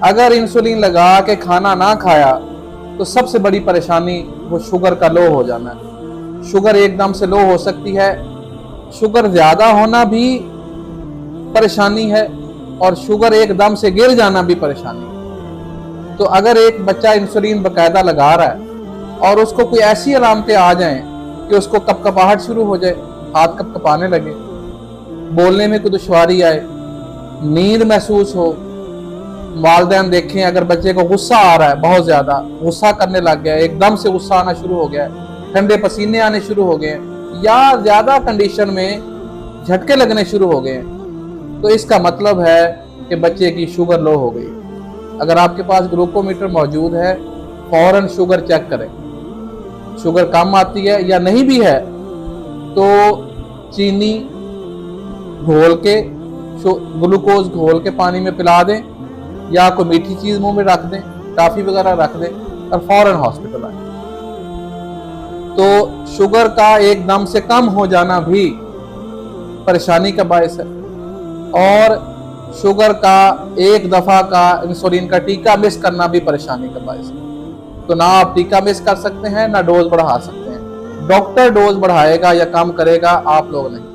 अगर इंसुलिन लगा के खाना ना खाया तो सबसे बड़ी परेशानी वो शुगर का लो हो जाना है। शुगर एकदम से लो हो सकती है, शुगर ज्यादा होना भी परेशानी है, और शुगर एकदम से गिर जाना भी परेशानी है। तो अगर एक बच्चा इंसुलिन बकायदा लगा रहा है और उसको कोई ऐसी अलामतें आ जाएं कि उसको कपकपाहट शुरू हो जाए, हाथ कपकपाने लगे, बोलने में कोई दुश्वारी आए, नींद महसूस हो, वालिदैन देखें अगर बच्चे को गुस्सा आ रहा है, बहुत ज्यादा गुस्सा करने लग गया, एकदम से गुस्सा आना शुरू हो गया, ठंडे पसीने आने शुरू हो गए, या ज्यादा कंडीशन में झटके लगने शुरू हो गए, तो इसका मतलब है कि बच्चे की शुगर लो हो गई। अगर आपके पास ग्लूकोमीटर मौजूद है, फौरन शुगर चेक करें। शुगर कम आती है या नहीं भी है तो चीनी घोल के, ग्लूकोज घोल के पानी में पिला दें, या कोई मीठी चीज मुंह में रख दें, टॉफी वगैरह रख दें, और फौरन हॉस्पिटल आए। तो शुगर का एकदम से कम हो जाना भी परेशानी का बायस है, और शुगर का एक दफा का इंसुलिन का टीका मिस करना भी परेशानी का बायस है। तो ना आप टीका मिस कर सकते हैं, ना डोज बढ़ा सकते हैं। डॉक्टर डोज बढ़ाएगा या कम करेगा, आप लोग नहीं।